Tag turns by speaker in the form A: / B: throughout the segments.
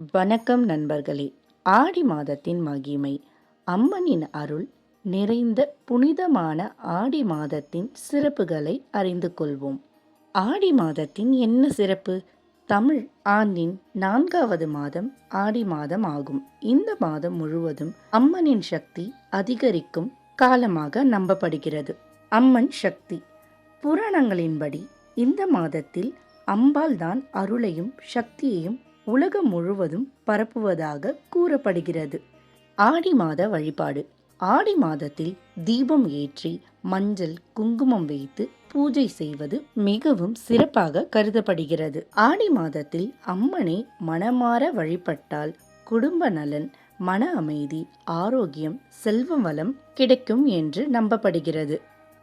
A: வணக்கம் நண்பர்களே. ஆடி மாதத்தின் மகிமை, அம்மனின் அருள் நிறைந்த புனிதமான ஆடி மாதத்தின் சிறப்புகளை அறிந்து கொள்வோம். ஆடி மாதத்தின் என்ன சிறப்பு? தமிழ் ஆண்டின் 4வது மாதம் ஆடி மாதம் ஆகும். இந்த மாதம் முழுவதும் அம்மனின் சக்தி அதிகரிக்கும் காலமாக நம்பப்படுகிறது. அம்மன் சக்தி புராணங்களின்படி இந்த மாதத்தில் அம்பாள் தான் அருளையும் சக்தியையும் உலகம் முழுவதும் பரப்புவதாக கூறப்படுகிறது. ஆடி மாத வழிபாடு. ஆடி மாதத்தில் தீபம் ஏற்றி மஞ்சள் குங்குமம் வைத்து பூஜை செய்வது மிகவும் சிறப்பாக கருதப்படுகிறது. ஆடி மாதத்தில் அம்மனை மனமாற வழிபட்டால் குடும்ப நலன், மன அமைதி, ஆரோக்கியம், செல்வ வளம் கிடைக்கும் என்று நம்பப்படுகிறது.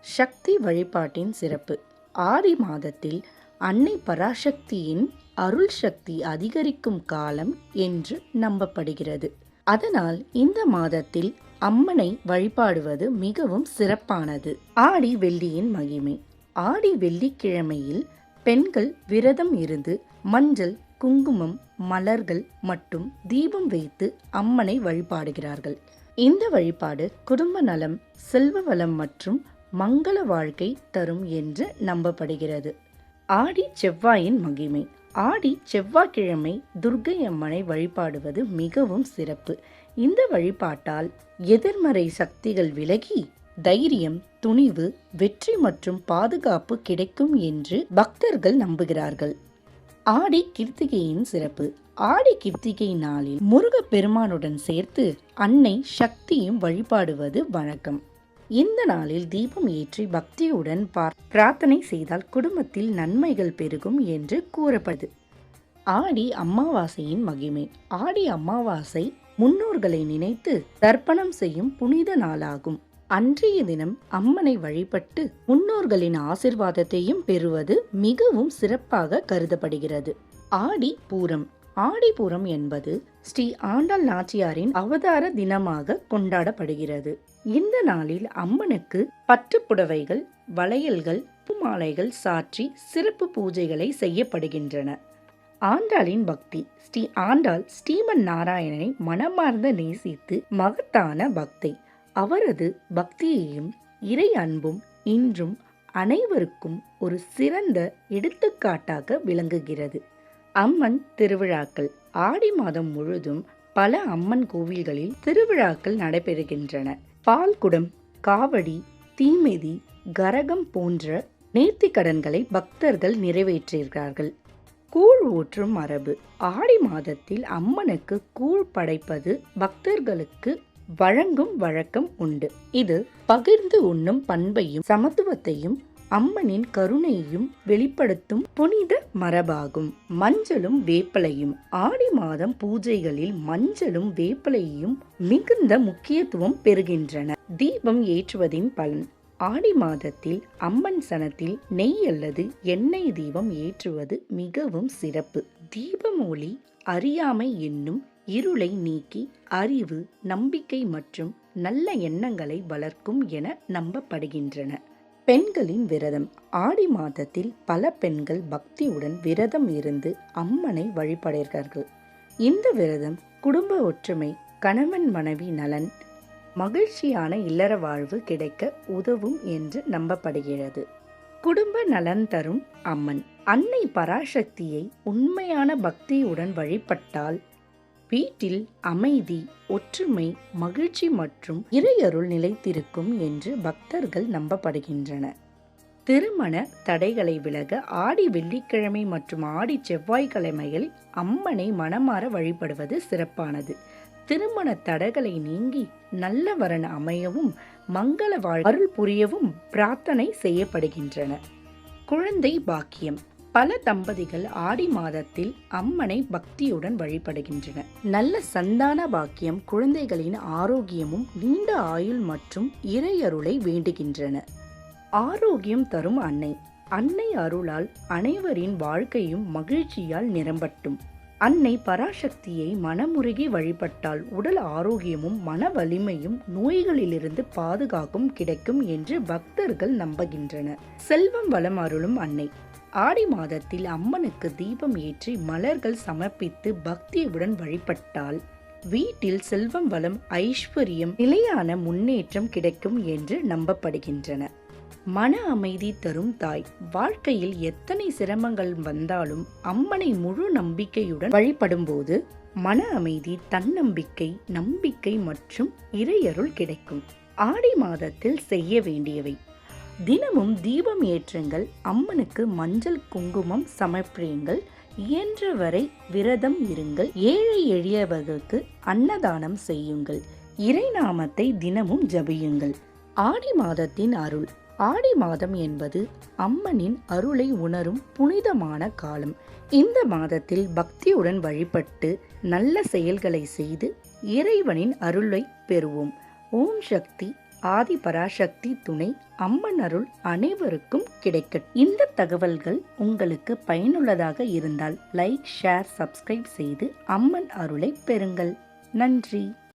A: சக்தி வழிபாட்டின் சிறப்பு. ஆடி மாதத்தில் அன்னை பராசக்தியின் அருள் சக்தி அதிகரிக்கும் காலம் என்று நம்பப்படுகிறது. அதனால் இந்த மாதத்தில் அம்மனை வழிபாடுவது மிகவும் சிறப்பானது. ஆடி வெள்ளியின் மகிமை. ஆடி வெள்ளிக்கிழமையில் பெண்கள் விரதம் இருந்து மஞ்சள் குங்குமம் மலர்கள் மற்றும் தீபம் வைத்து அம்மனை வழிபாடுகிறார்கள். இந்த வழிபாடு குடும்ப நலம், செல்வ வளம் மற்றும் மங்கள வாழ்க்கை தரும் என்று நம்பப்படுகிறது. ஆடி செவ்வாயின் மகிமை. ஆடி செவ்வாய்க்கிழமை துர்க்கை அம்மனை வழிபாடுவது மிகவும் சிறப்பு. இந்த வழிபாட்டால் எதிர்மறை சக்திகள் விலகி தைரியம், துணிவு, வெற்றி மற்றும் பாதுகாப்பு கிடைக்கும் என்று பக்தர்கள் நம்புகிறார்கள். ஆடி கிருத்திகையின் சிறப்பு. ஆடி கிருத்திகை நாளில் முருகப் பெருமானுடன் சேர்த்து அன்னை சக்தியும் வழிபாடுவது வழக்கம். இந்த நாளில் தீபம் ஏற்றி பக்தியுடன் பிரார்த்தனை செய்தால் குடும்பத்தில் நன்மைகள் பெருகும் என்று கூறப்படுது. ஆடி அமாவாசையின் மகிமை. ஆடி அமாவாசை முன்னோர்களை நினைத்து தர்ப்பணம் செய்யும் புனித நாளாகும். அன்றைய தினம் அம்மனை வழிபட்டு முன்னோர்களின் ஆசிர்வாதத்தையும் பெறுவது மிகவும் சிறப்பாக கருதப்படுகிறது. ஆடி பூரம். ஆடி பூரம் என்பது ஸ்ரீ ஆண்டாள் நாச்சியாரின் அவதார தினமாக கொண்டாடப்படுகிறது. இந்த நாளில் அம்மனுக்கு பட்டுப்புடவைகள், வளையல்கள், பூமாலைகள் சாற்றி சிறப்பு பூஜைகளை செய்யப்படுகின்றன. ஆண்டாளின் பக்தி. ஸ்ரீ ஆண்டாள் ஸ்ரீமன் நாராயணனை மனமார்ந்த நேசித்து மகத்தான பக்தை. அவரது பக்தியையும் இறை அன்பும் இன்றும் அனைவருக்கும் ஒரு சிறந்த எடுத்துக்காட்டாக விளங்குகிறது. அம்மன் திருவிழாக்கள். ஆடி மாதம் முழுதும் பல அம்மன் கோவில்களில் திருவிழாக்கள் நடைபெறுகின்றன. பால்குடம், காவடி, தீமிதி, கரகம் போன்ற நேர்த்திக்கடன்களை பக்தர்கள் நிறைவேற்றுகிறார்கள். கூழ் ஊற்றும் மரபு. ஆடி மாதத்தில் அம்மனுக்கு கூழ் படைப்பது பக்தர்களுக்கு வழங்கும் வழக்கம் உண்டு. இது பகிர்ந்து உண்ணும் பண்பையும் சமத்துவத்தையும் அம்மனின் கருணையையும் வெளிப்படுத்தும் புனித மரபாகும். மஞ்சளும் வேப்பலையும். ஆடி மாதம் பூஜைகளில் மஞ்சளும் வேப்பலையும் மிகுந்த முக்கியத்துவம் பெறுகின்றன. தீபம் ஏற்றுவதின் பலன். ஆடி மாதத்தில் அம்மன் சனத்தில் நெய் அல்லது எண்ணெய் தீபம் ஏற்றுவது மிகவும் சிறப்பு. தீபம் ஒளி அறியாமை என்னும் இருளை நீக்கி அறிவு, நம்பிக்கை மற்றும் நல்ல எண்ணங்களை வளர்க்கும் என நம்பப்படுகின்றன. பெண்களின் விரதம். ஆடி மாதத்தில் பல பெண்கள் பக்தியுடன் விரதம் இருந்து அம்மனை வழிபடுகிறார்கள். இந்த விரதம் குடும்ப ஒற்றுமை, கணவன் மனைவி நலன், மகிழ்ச்சியான இல்லற வாழ்வு கிடைக்க உதவும் என்று நம்பப்படுகிறது. குடும்ப நலன் தரும் அம்மன். அன்னை பராசக்தியை உண்மையான பக்தியுடன் வழிபட்டால் வீட்டில் அமைதி, ஒற்றுமை, மகிழ்ச்சி மற்றும் இறையருள் நிலைத்திருக்கும் என்று பக்தர்கள் நம்பப்படுகின்றன. திருமண தடைகளை விலக ஆடி வெள்ளிக்கிழமை மற்றும் ஆடி செவ்வாய்க்கிழமையில் அம்மனை மனமாற வழிபடுவது சிறப்பானது. திருமண தடைகளை நீங்கி நல்ல வரன் அமையவும் மங்கள அருள் புரியவும் பிரார்த்தனை செய்யப்படுகின்றன. குழந்தை பாக்கியம். பல தம்பதிகள் ஆடி மாதத்தில் அம்மனை பக்தியுடன் வழிபடுகின்றனர். நல்ல சந்தான பாக்கியம், குழந்தைகளின் ஆரோக்கியமும் நீண்ட ஆயுள் மற்றும் இறையருளை வேண்டுகின்றன. ஆரோக்கியம் தரும் அன்னை. அன்னை அருளால் அனைவரின் வாழ்க்கையும் மகிழ்ச்சியால் நிரம்பட்டும். அன்னை பராசக்தியை மனமுருகி வழிபட்டால் உடல் ஆரோக்கியமும் மன வலிமையும் நோய்களிலிருந்து பாதுகாக்கும் கிடைக்கும் என்று பக்தர்கள் நம்புகின்றனர். செல்வம் வளம் அருளும் அன்னை. ஆடி மாதத்தில் அம்மனுக்கு தீபம் ஏற்றி மலர்கள் சமர்ப்பித்து பக்தியுடன் வழிபட்டால் வீட்டில் செல்வம், வளம், ஐஸ்வர்யம், நிலையான முன்னேற்றம் கிடைக்கும் என்று நம்பப்படுகின்றன. மன அமைதி தரும் தாய். வாழ்க்கையில் எத்தனை சிரமங்கள் வந்தாலும் அம்மனை முழு நம்பிக்கையுடன் வழிபடும்போது மன அமைதி, தன்னம்பிக்கை, நம்பிக்கை மற்றும் இறையருள் கிடைக்கும். ஆடி மாதத்தில் செய்ய வேண்டியவை: தினமும் தீபம் ஏற்றுங்கள், அம்மனுக்கு மஞ்சள் குங்குமம் சமர்ப்பியுங்கள், இயன்றவரை விரதம் இருங்கள், ஏழை எளியவர்களுக்கு அன்னதானம் செய்யுங்கள், இறைநாமத்தை தினமும் ஜபியுங்கள். ஆடி மாதத்தின் அருள். ஆடி மாதம் என்பது அம்மனின் அருளை உணரும் புனிதமான காலம். இந்த மாதத்தில் பக்தியுடன் வழிபட்டு நல்ல செயல்களை செய்து இறைவனின் அருளை பெறுவோம். ஓம் சக்தி, ஆதி பராசக்தி துணை, அம்மன் அருள் அனைவருக்கும் கிடைக்கட்டும். இந்த தகவல்கள் உங்களுக்கு பயனுள்ளதாக இருந்தால் லைக், ஷேர், சப்ஸ்கிரைப் செய்து அம்மன் அருளை பெறுங்கள். நன்றி.